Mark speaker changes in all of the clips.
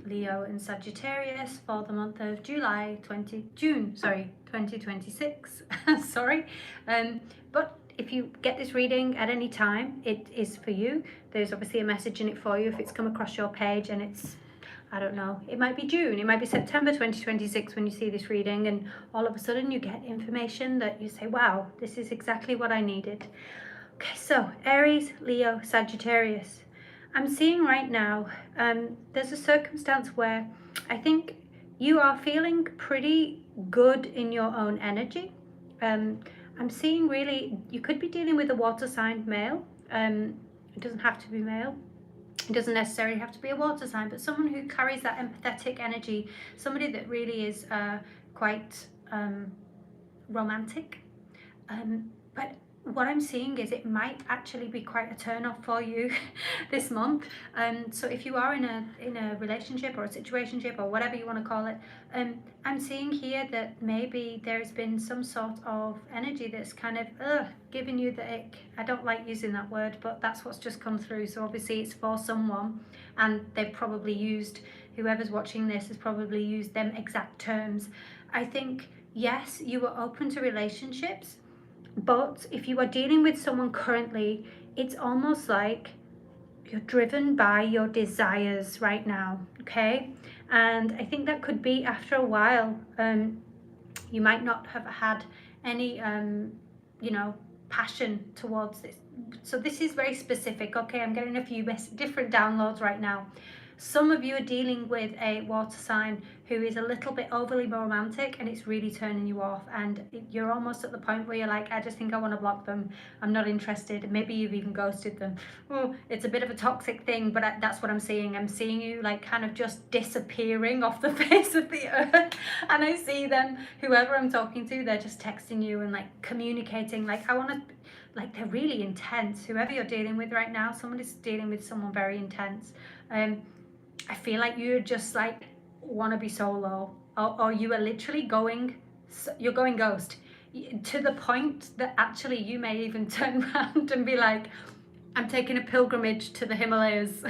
Speaker 1: Leo and Sagittarius for the month of June 2026. Sorry, but if you get this reading at any time, it is for you. There's obviously a message in it for you if it's come across your page, and it's, I don't know, it might be June, it might be September 2026 when you see this reading, and all of a sudden you get information that you say, wow, this is exactly what I needed. Okay, so Aries, Leo, Sagittarius. I'm seeing right now, there's a circumstance where I think you are feeling pretty good in your own energy. I'm seeing really, you could be dealing with a water sign male. It doesn't have to be male. It doesn't necessarily have to be a water sign, but someone who carries that empathetic energy, somebody that really is quite romantic. But what I'm seeing is it might actually be quite a turn off for you this month. So if you are in a relationship or a situationship or whatever you want to call it, I'm seeing here that maybe there's been some sort of energy that's kind of giving you the ick. I don't like using that word, but that's what's just come through. So obviously it's for someone, and they've probably used, whoever's watching this has probably used them exact terms. I think, yes, you are open to relationships, but if you are dealing with someone currently, it's almost like you're driven by your desires right now, okay? And I think that could be after a while. You might not have had any, passion towards this. So this is very specific, okay? I'm getting a few different downloads right now. Some of you are dealing with a water sign who is a little bit overly romantic, and it's really turning you off, and you're almost at the point where you're like, I just think I want to block them, I'm not interested. Maybe you've even ghosted them. Oh, it's a bit of a toxic thing, but that's what I'm seeing. I'm seeing you like kind of just disappearing off the face of the earth, and I see them, whoever I'm talking to, they're just texting you and like communicating like, I want to, like, they're really intense. Whoever you're dealing with right now, somebody's dealing with someone very intense. I feel like you just like want to be solo, or you are literally you're going ghost, to the point that actually you may even turn around and be like, I'm taking a pilgrimage to the Himalayas.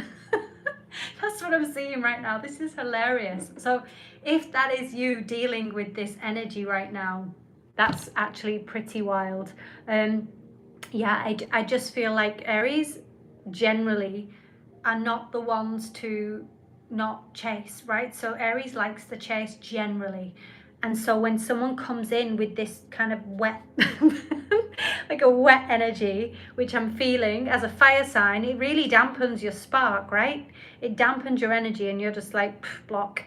Speaker 1: That's what I'm seeing right now. This is hilarious. So if that is you dealing with this energy right now, that's actually pretty wild. Yeah, I just feel like Aries generally are not the ones to not chase, right? So Aries likes the chase generally, and so when someone comes in with this kind of wet like a wet energy, which I'm feeling as a fire sign, it really dampens your spark, right? It dampens your energy, and you're just like, block.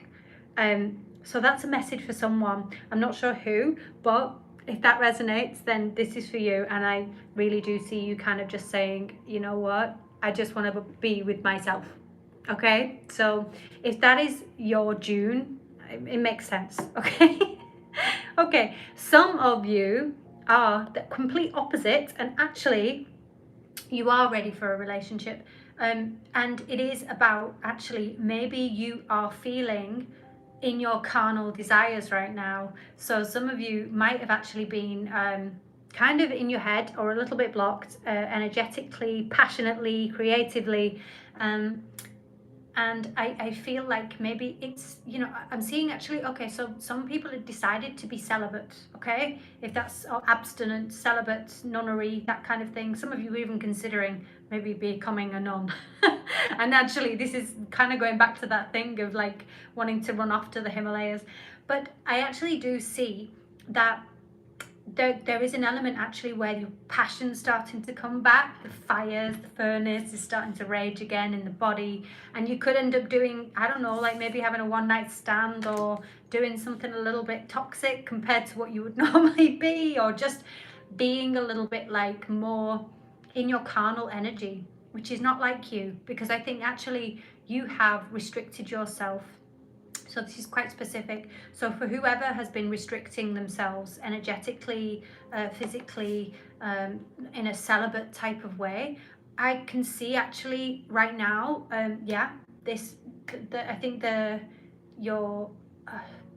Speaker 1: So that's a message for someone. I'm not sure who, but if that resonates, then this is for you. And I really do see you kind of just saying, you know what, I just want to be with myself. Okay, so if that is your June, it makes sense. Okay. Okay, some of you are the complete opposite, and actually you are ready for a relationship, and it is about, actually, maybe you are feeling in your carnal desires right now. So some of you might have actually been kind of in your head, or a little bit blocked energetically, passionately, creatively, and I feel like maybe it's, I'm seeing actually, okay, so some people have decided to be celibate, okay? If that's abstinent, celibate, nunnery, that kind of thing. Some of you are even considering maybe becoming a nun. And actually, this is kind of going back to that thing of like wanting to run off to the Himalayas. But I actually do see that there is an element actually where your passion's starting to come back, the fires, the furnace is starting to rage again in the body, and you could end up doing, I don't know, like maybe having a one-night stand, or doing something a little bit toxic compared to what you would normally be, or just being a little bit like more in your carnal energy, which is not like you, because I think actually you have restricted yourself. So this is quite specific. So for whoever has been restricting themselves energetically, physically, in a celibate type of way, I can see actually right now, I think you're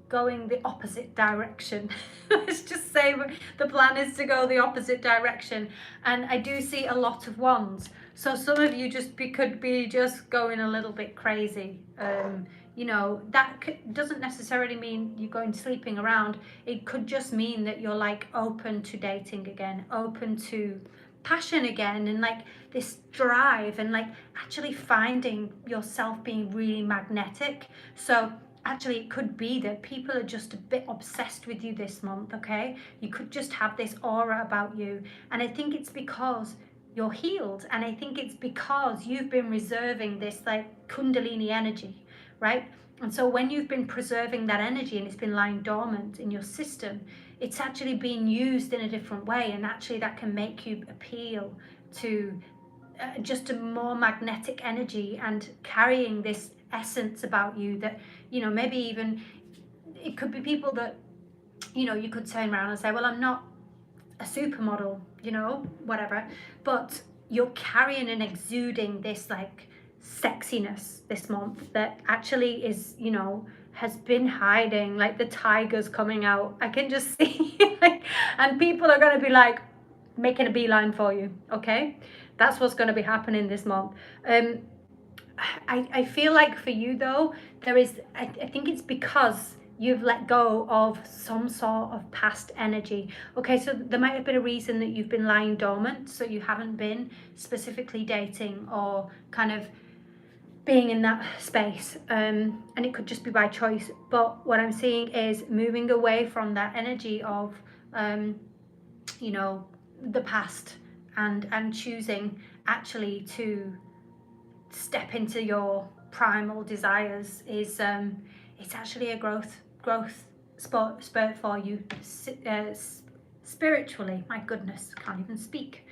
Speaker 1: going the opposite direction. Let's just say the plan is to go the opposite direction, and I do see a lot of wands. So some of you could be just going a little bit crazy. you know, that doesn't necessarily mean you're going sleeping around. It could just mean that you're like open to dating again, open to passion again, and like this drive, and like actually finding yourself being really magnetic. So actually it could be that people are just a bit obsessed with you this month, okay? You could just have this aura about you, and I think it's because you're healed, and I think it's because you've been reserving this like kundalini energy, right? And so when you've been preserving that energy and it's been lying dormant in your system, it's actually being used in a different way, and actually that can make you appeal to just a more magnetic energy and carrying this essence about you that, you know, maybe even it could be people that, you know, you could turn around and say, well, I'm not a supermodel, you know, whatever, but you're carrying and exuding this like sexiness this month that actually is, you know, has been hiding, like the tiger's coming out. I can just see like, and people are going to be like making a beeline for you, okay? That's what's going to be happening this month. I feel like for you though, there is, I think it's because you've let go of some sort of past energy. Okay, so there might have been a reason that you've been lying dormant, so you haven't been specifically dating or kind of being in that space, and it could just be by choice. But what I'm seeing is moving away from that energy of, you know, the past, and choosing actually to step into your primal desires is it's actually a growth spurt for you, spiritually. My goodness, can't even speak.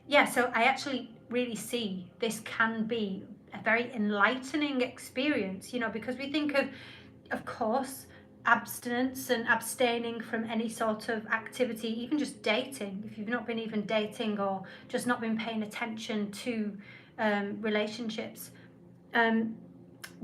Speaker 1: Yeah, so I actually really see this can be a very enlightening experience, you know, because we think of course, abstinence and abstaining from any sort of activity, even just dating, if you've not been even dating or just not been paying attention to relationships,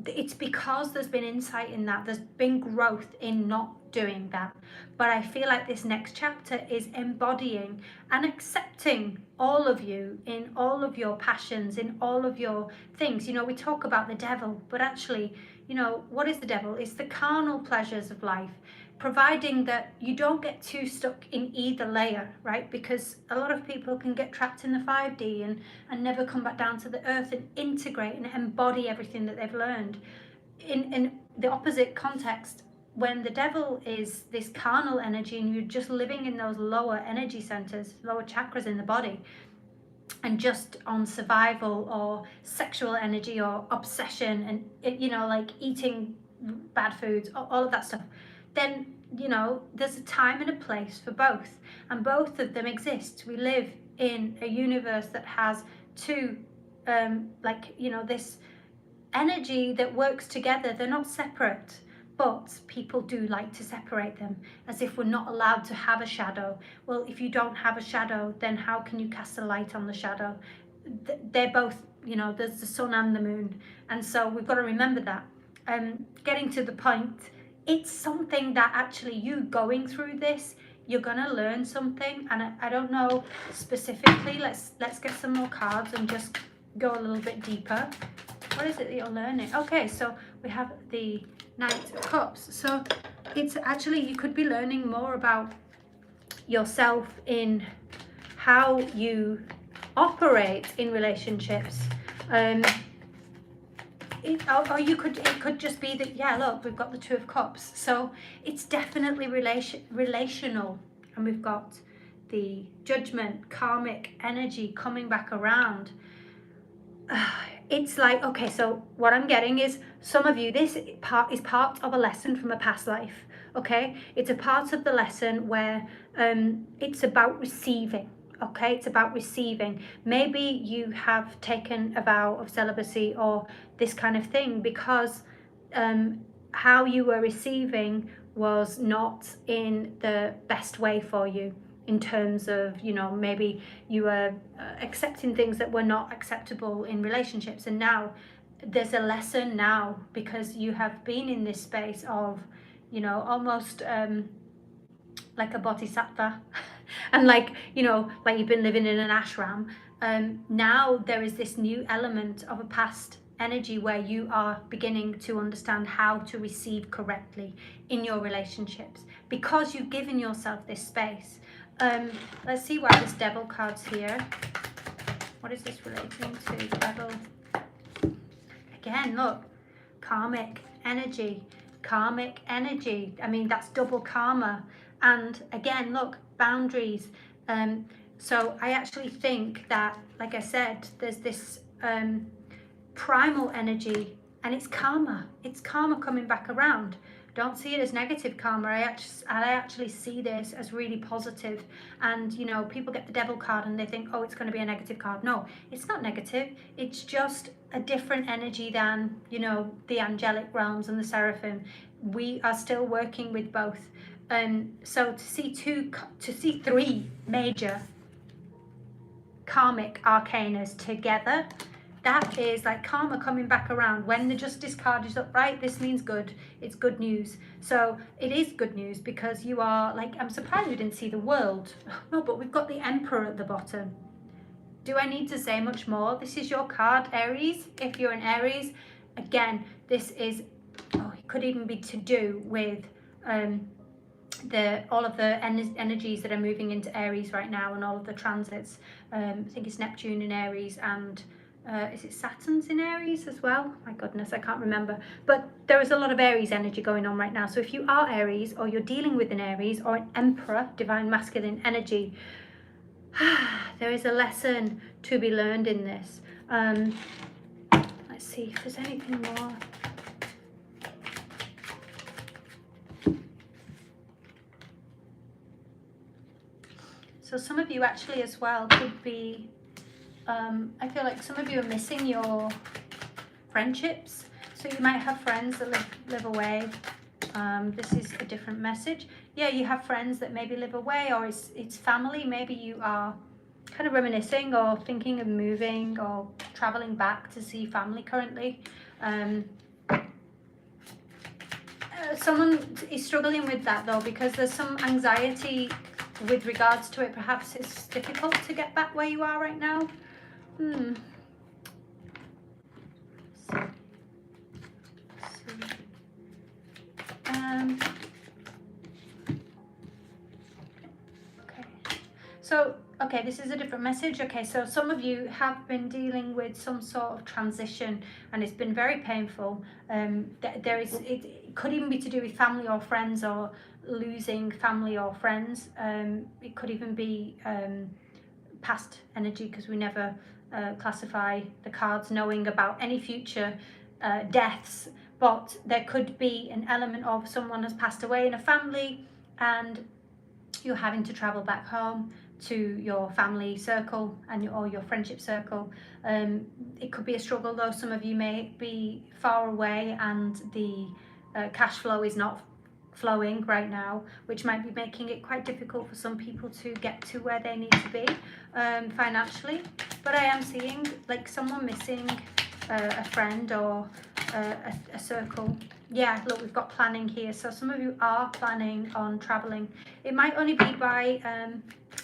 Speaker 1: it's because there's been insight in that, there's been growth in not doing that. But I feel like this next chapter is embodying and accepting all of you in all of your passions, in all of your things. You know, we talk about the devil, but actually, you know, what is the devil? It's the carnal pleasures of life, providing that you don't get too stuck in either layer, right? Because a lot of people can get trapped in the 5D and never come back down to the earth and integrate and embody everything that they've learned. In the opposite context, when the devil is this carnal energy and you're just living in those lower energy centers, lower chakras in the body, and just on survival or sexual energy or obsession and, you know, like eating bad foods, all of that stuff, then, you know, there's a time and a place for both, and both of them exist. We live in a universe that has two, like, you know, this energy that works together. They're not separate, but people do like to separate them, as if we're not allowed to have a shadow. Well, if you don't have a shadow, then how can you cast a light on the shadow? They're both, you know, there's the sun and the moon, and so we've got to remember that. Getting to the point, it's something that actually you going through this, you're gonna learn something, and I don't know specifically. Let's get some more cards and just go a little bit deeper. What is it that you're learning? Okay, so we have the Knight of Cups. So it's actually, you could be learning more about yourself in how you operate in relationships. It could just be that, yeah, look, we've got the Two of Cups, so it's definitely relational, and we've got the Judgment, karmic energy coming back around. It's like, okay, so what I'm getting is, some of you, this part is part of a lesson from a past life, okay? It's a part of the lesson where it's about receiving. Okay, it's about receiving. Maybe you have taken a vow of celibacy or this kind of thing because how you were receiving was not in the best way for you, in terms of, you know, maybe you were accepting things that were not acceptable in relationships, and now there's a lesson now because you have been in this space of, you know, almost like a bodhisattva and like, you know, like you've been living in an ashram. Now there is this new element of a past energy where you are beginning to understand how to receive correctly in your relationships, because you've given yourself this space. Let's see why this Devil card's here. What is this relating to? Devil. Again, look, karmic energy. Karmic energy. I mean, that's double karma. And again, look, boundaries. So I actually think that, like I said, there's this primal energy, and it's karma. It's karma coming back around. Don't see it as negative karma. I actually see this as really positive. And you know, people get the Devil card and they think, oh, it's going to be a negative card. No, it's not negative. It's just a different energy than, you know, the angelic realms and the seraphim. We are still working with both. So to see three major karmic arcanas together, that is like karma coming back around. When the Justice card is upright, this means good. It's good news. So it is good news, because you are like, I'm surprised we didn't see the World. No, but we've got the Emperor at the bottom. Do I need to say much more? This is your card, Aries. If you're an Aries, again, this is, oh, it could even be to do with all of the energies that are moving into Aries right now, and all of the transits. I think it's Neptune in Aries, and is it Saturn's in Aries as well? My goodness, I can't remember. But there is a lot of Aries energy going on right now. So if you are Aries, or you're dealing with an Aries or an Emperor, divine masculine energy, there is a lesson to be learned in this. Let's see if there's anything more. So some of you actually as well could be, I feel like some of you are missing your friendships. So you might have friends that live away. This is a different message. Yeah, you have friends that maybe live away, or it's family. Maybe you are kind of reminiscing or thinking of moving or traveling back to see family currently. Someone is struggling with that though, because there's some anxiety with regards to it. Perhaps it's difficult to get back where you are right now. Okay, this is a different message. Okay, so some of you have been dealing with some sort of transition, and it's been very painful. It could even be to do with family or friends, or losing family or friends. It could even be past energy, because we never classify the cards knowing about any future deaths, but there could be an element of someone has passed away in a family, and you're having to travel back home to your family circle or your friendship circle. It could be a struggle though. Some of you may be far away, and the cash flow is not flowing right now, which might be making it quite difficult for some people to get to where they need to be financially. But I am seeing like someone missing a friend or a circle. Yeah, look, we've got planning here. So some of you are planning on traveling. It might only be by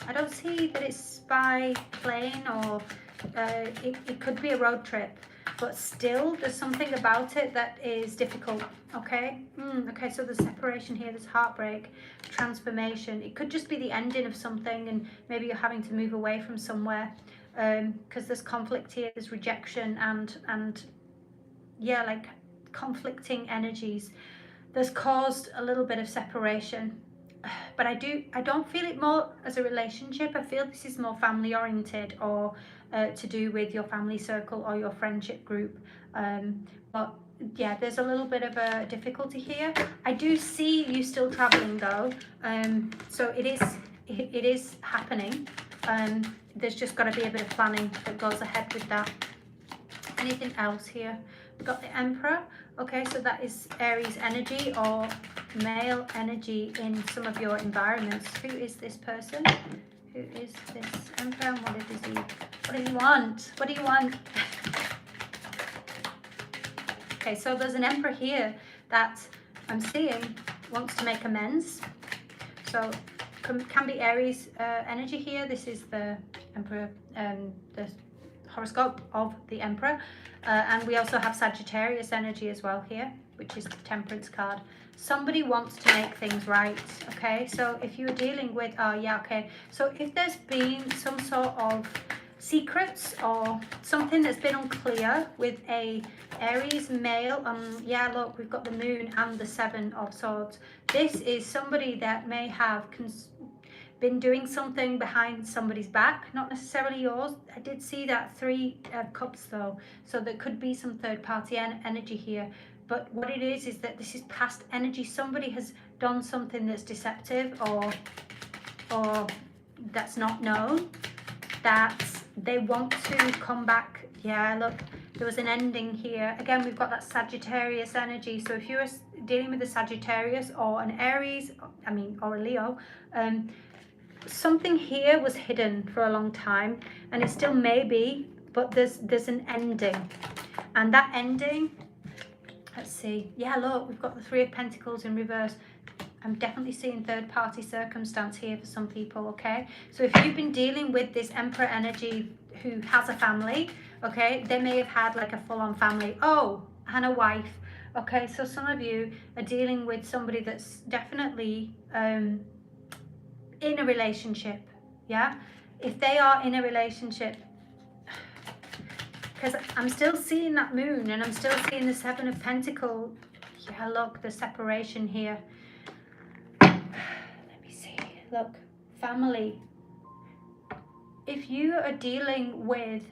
Speaker 1: I don't see that it's by plane, or it could be a road trip, but still there's something about it that is difficult. Okay, okay, so there's separation here, there's heartbreak, transformation. It could just be the ending of something, and maybe you're having to move away from somewhere, because there's conflict here, there's rejection, and yeah, like conflicting energies. There's caused a little bit of separation. But I don't feel it more as a relationship. I feel this is more family oriented, or to do with your family circle or your friendship group. But yeah, there's a little bit of a difficulty here. I do see you still traveling though, so it is happening. There's just got to be a bit of planning that goes ahead with that. Anything else here? We've got the Emperor. Okay, so that is Aries energy or male energy in some of your environments. Who is this person? Who is this Emperor? And what does he want? What do you want? Okay, so there's an Emperor here that I'm seeing wants to make amends. So can be Aries energy here. This is the Emperor, the horoscope of the Emperor. And we also have Sagittarius energy as well here, which is the Temperance card. Somebody wants to make things right, okay? So if you're dealing with, oh yeah, okay. So if there's been some sort of secrets or something that's been unclear with a Aries male, yeah, look, we've got the Moon and the Seven of Swords. This is somebody that may have been doing something behind somebody's back, not necessarily yours. I did see that Three of Cups though, so there could be some third-party energy here. But what it is that this is past energy. Somebody has done something that's deceptive or that's not known, that they want to come back. Yeah, look, there was an ending here. Again, we've got that Sagittarius energy. So if you're dealing with a Sagittarius or an Aries, or a Leo, something here was hidden for a long time, and it still may be, but there's an ending. And that ending, let's see, yeah, look, we've got the Three of Pentacles in reverse. I'm definitely seeing third-party circumstance here for some people, okay? So if you've been dealing with this Emperor energy who has a family, okay, they may have had like a full-on family, and a wife, okay? So some of you are dealing with somebody that's definitely in a relationship, yeah? If they are in a relationship, because I'm still seeing that Moon and I'm still seeing the Seven of Pentacles. Yeah, look, the separation here. Let me see, look, family. If you are dealing with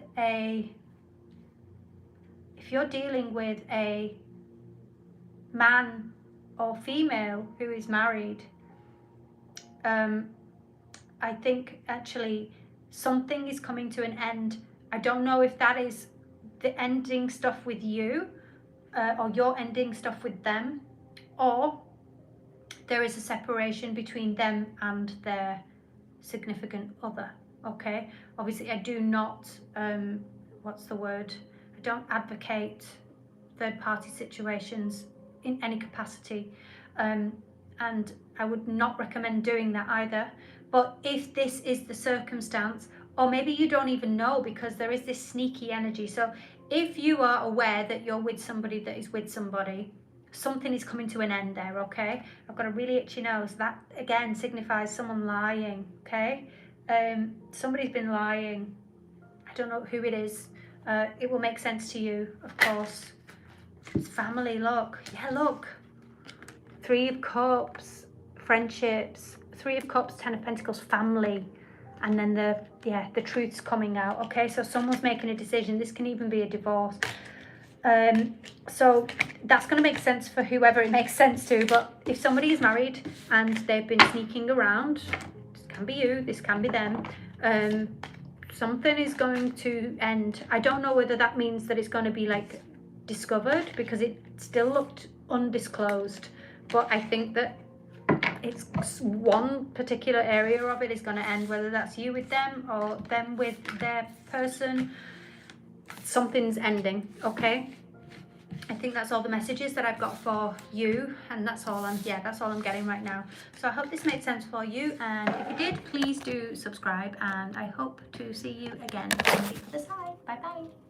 Speaker 1: if you're dealing with a man or female who is married, I think actually something is coming to an end. I don't know if that is the ending stuff with you, or you're ending stuff with them, or there is a separation between them and their significant other, okay? Obviously, I do not, what's the word? I don't advocate third-party situations in any capacity, and I would not recommend doing that either. But if this is the circumstance, or maybe you don't even know because there is this sneaky energy. So if you are aware that you're with somebody that is with somebody, something is coming to an end there, okay? I've got a really itchy nose. That again signifies someone lying, okay? Somebody's been lying. I don't know who it is. It will make sense to you, of course. It's family, look. Yeah, look. Three of Cups, friendships. Three of Cups, Ten of Pentacles, family. And then the truth's coming out, okay? So someone's making a decision. This can even be a divorce. So that's going to make sense for whoever it makes sense to. But if somebody is married and they've been sneaking around, this can be you, this can be them, something is going to end. I don't know whether that means that it's going to be like discovered, because it still looked undisclosed. But I think that it's one particular area of it is going to end, whether that's you with them or them with their person. Something's ending, okay? I think that's all the messages that I've got for you, and that's all I'm getting right now. So I hope this made sense for you, and if it did, please do subscribe, and I hope to see you again on the other side. Bye bye.